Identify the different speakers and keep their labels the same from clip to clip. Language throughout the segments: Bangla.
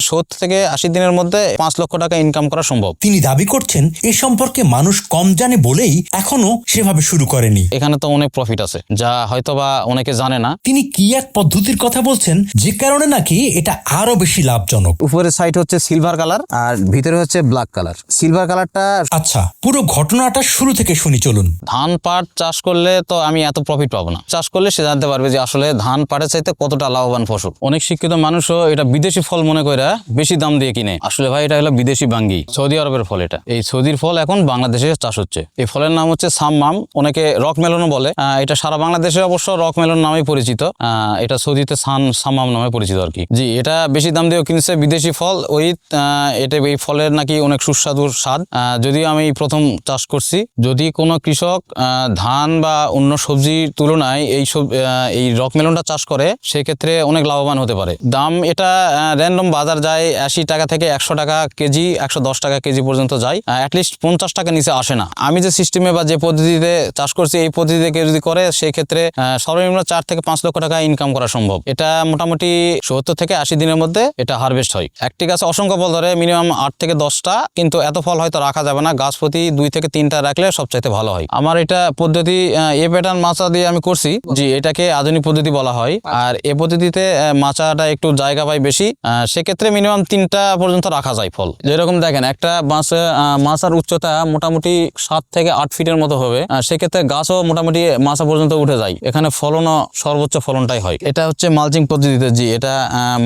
Speaker 1: 70 থেকে 80 দিনের মধ্যে 5 লক্ষ টাকা ইনকাম করা সম্ভব।
Speaker 2: তিনি দাবি করছেন এ সম্পর্কে মানুষ কম জানে বলেই এখনো সেভাবে শুরু করেনি।
Speaker 1: এখানে তো অনেক প্রফিট আছে, যা হয়তোবা অনেকে জানে না।
Speaker 2: তিনি কি এক পদ্ধতির কথা বলছেন যে কারণে নাকি এটা আরো বেশি লাভজনক।
Speaker 1: উপরের সাইড হচ্ছে সিলভার কালার আর ভিতরে হচ্ছে ব্ল্যাক কালার। সিলভার কালারটা
Speaker 2: আচ্ছা, পুরো ঘটনাটা শুরু থেকে শুনি চলুন।
Speaker 1: ধান পাট চাষ করলে তো আমি এত প্রফিট পাবো না। চাষ করলে সে জানতে পারবে যে আসলে ধান পাটের চাইতে কতটা লাভবান ফসল। অনেক শিক্ষিত মানুষও এটা বিদেশি ফল মনে করে বেশি দাম দিয়ে কিনে। আসলে ভাই এটা হলো বিদেশি বাঙ্গি, সৌদি আরবের ফল। এটা এই সৌদির ফল এখন বাংলাদেশে চাষ হচ্ছে। এই ফলের নাম হচ্ছে সাম্মাম, অনেকে রক মেলনও বলে। এটা সারা বাংলাদেশে অবশ্য রক মেলন নামে পরিচিত। এটা সৌদিতে সাম্মাম নামে পরিচিত আর কি। জি, এটা বেশি দাম দিয়ে কিনছে বিদেশি ফল। এটা এই ফলের নাকি অনেক সুস্বাদু স্বাদ। যদিও আমি প্রথম চাষ করছি। যদি কোনো কৃষক ধান বা অন্য সবজির তুলনায় এই রক মেলনটা চাষ করে, সেক্ষেত্রে অনেক লাভবান হতে পারে। দাম এটা র্যান্ডম বাজার যায় 80 টাকা থেকে 100 টাকা কেজি, 110 টাকা কেজি পর্যন্ত যায়। অ্যাটলিস্ট 50 টাকা নিচে আসে না। আমি যে সিস্টেমে বা যে পদ্ধতিতে চাষ করছি, এই পদ্ধতিতে কেউ যদি করে, সেক্ষেত্রে সর্বনিম্ন 4 থেকে 5 লক্ষ টাকা ইনকাম করা সম্ভব। এটা মোটামুটি 70 থেকে 80 দিনের মধ্যে এটা হারভেস্ট হয়। একটি গাছে অসংখ্য ফল ধরে, মিনিমাম 8 থেকে 10টা, কিন্তু এত ফল হয়তো রাখা যাবে না। গাছ প্রতি 2 থেকে 3টা রাখলে সবচাইতে ভালো হয়। আমার এটা পদ্ধতি এ প্যাটার্ন মাচা দিয়ে আমি করছি। জি, এটাকে আধুনিক পদ্ধতি বলা হয়। আর এ পদ্ধতিতে মাচাটা একটু জায়গা পায় বেশি, সেক্ষেত্রে মিনিমাম 3টা পর্যন্ত রাখা যায় ফল। যেরকম দেখেন, একটা মাচার উচ্চতা মোটামুটি 7 থেকে 8 ফিটের মতো হবে। সেক্ষেত্রে গাছও মোটামুটি মাচা পর্যন্ত উঠে যায়। এখানে ফলনও সর্বোচ্চ ফলনটাই হয়। এটা হচ্ছে মালচিং পদ্ধতিতে। জি, এটা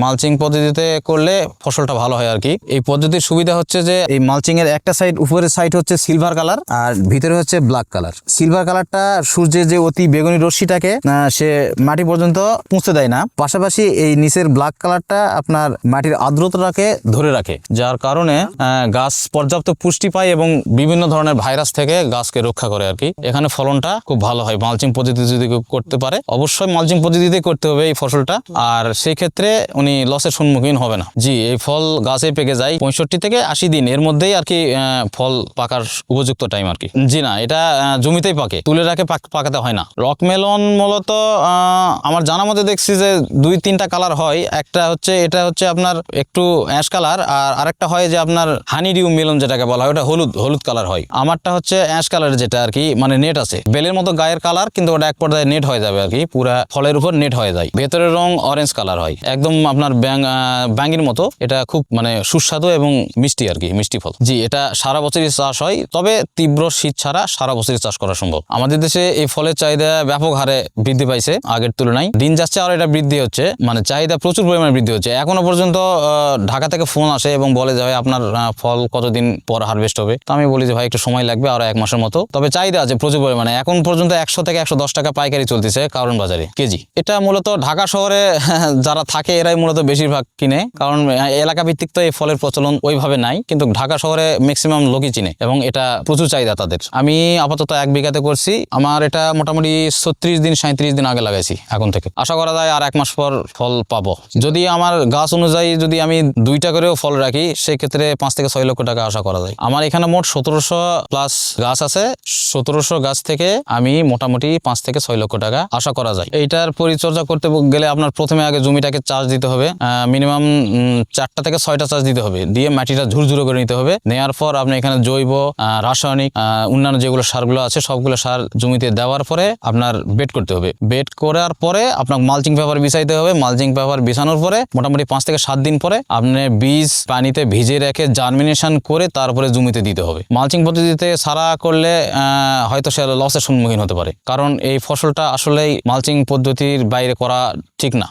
Speaker 1: মালচিং পদ্ধতিতে করলে ফসলটা ভালো হয় আর কি। এই পদ্ধতির সুবিধা হচ্ছে যে এই মালচিং এর একটা সাইড, উপরের সাইড হচ্ছে সিলভার কালার আর ভিতরে হচ্ছে ব্ল্যাক কালার। সিলভার কালারটা সূর্যের যে অতি বেগুনি রশ্মিটাকে সে মাটি পর্যন্ত পৌঁছে দেয় না। পাশাপাশি এই নিচের ব্ল্যাক কালারটা আপনার মাটির আর্দ্রতাকে ধরে রাখে, যার কারণে গাছ পর্যাপ্ত পুষ্টি পায় এবং বিভিন্ন ধরনের ভাইরাস থেকে গাছকে রক্ষা করে আর কি। এখানে ফলনটা খুব ভালো হয় মালচিং পদ্ধতি যদি করতে পারে। অবশ্যই মালচিং পদ্ধতিতে করতে হবে এই ফসলটা, আর সেই ক্ষেত্রে উনি লসের সম্মুখীন হবে না। জি, এই ফল গাছে পেকে যায় 65 থেকে 80 দিন এর মধ্যেই আর কি। ফল পাকার উপযুক্ত টাইম আর কি। জি না, এটা জমিতেই পাকে, তুলে রাখে পাকাতে হয় না। রক মেলন মূলত আমার জানা মতে দেখছি যে 2-3টা কালার হয়। এটা হচ্ছে আপনার একটু অ্যাশ কালার, আর আরেকটা হয় যে আপনার হানি ডিউ মেলন যেটাকে বলা হয়, ওটা হলুদ কালার হয়। আমারটা হচ্ছে অ্যাশ কালারের, যেটা আর কি মানে নেট আছে, বেলের মতো গায়ের কালার, কিন্তু ওটা এক পর্যায়ে নেট হয়ে যাবে আর কি। পুরা ফলের উপর নেট হয়ে যায়। ভেতরের রং অরেঞ্জ কালার হয়, একদম আপনার ব্যাঙের মতো। এটা খুব মানে সুস্বাদু এবং মিষ্টি আর কি, মিষ্টি ফল। জি, এটা সারা বছরই চাষ হয়, তবে তীব্র শীত ছাড়া সারা বছরই চাষ করা সম্ভব। আমাদের দেশে এই ফলের চাহিদা ব্যাপক হারে বৃদ্ধি পাইছে আগের তুলনায়। দিন যাচ্ছে আর এটা বৃদ্ধি হচ্ছে, মানে চাহিদা প্রচুর পরিমাণে বৃদ্ধি হচ্ছে। এখনো পর্যন্ত ঢাকা থেকে ফোন আসে এবং বলে যে ভাই আপনার ফল কতদিন পর হারভেস্ট হবে। তো আমি বলি যে ভাই একটু সময় লাগবে, আরো 1 মাসের মতো। তবে চাহিদা আছে প্রচুর পরিমাণে। এখন পর্যন্ত 100 থেকে 110 টাকা পাইকারি চলতেছে কারণ বাজারে কেজি। এটা মূলত ঢাকা শহরে যারা থাকে এরাই মূলত বেশিরভাগ কিনে, কারণ এলাকা ভিত্তিক তো এই ফলের প্রচলন ওইভাবে নাই, কিন্তু ঢাকা শহরে ম্যাক্সিমাম লোকই চিনে এবং এটা প্রচুর চাহিদা তাদের। আমি আপাতত 1 বিঘাতে করছি। আমার এটা মোটামুটি 36 দিন 37 দিন আগে লাগাইছি। এখন থেকে আশা করা যায় আর 1 মাস পর ফল পাবো। যদি আমার গাছ অনুযায়ী যদি আমি 2টা করেও ফল রাখি, সেক্ষেত্রে 5 থেকে 6 লক্ষ টাকা আশা করা যায়। আমার এখানে মোট 1700 প্লাস গাছ আছে। 1700 গাছ থেকে আমি মোটামুটি 5 থেকে 6 লক্ষ টাকা আশা করা যায়। এইটার পরিচর্যা করতে গেলে আপনার প্রথমে আগে জমিটাকে চাষ দিতে হবে। মিনিমাম 4টা থেকে 6টা চাষ দিতে হবে, দিয়ে মাটিটা ঝুরঝুরো করে নিতে হবে। নেওয়ার পর আপনি এখানে জৈব, রাসায়নিক, অন্যান্য যেগুলো সারগুলো আছে সবগুলো সার জমিতে দেওয়ার পরে আপনার বেড করতে হবে। বেড করার পরে আপনার মালচিং পেপার বিছাইতে হবে। মালচিং পেপার বিছানোর পরে মোটামুটি 5 থেকে 7 দিন পরে আপনি বীজ পানিতে ভিজে রেখে জার্মিনেশন করে তারপরে জমিতে দিতে হবে। মালচিং পদ্ধতিতে সারা করলে হয়তো সে লসের সম্মুখীন হতে পারে, কারণ এই ফসলটা আসলেই মালচিং পদ্ধতির বাইরে করা ঠিক না।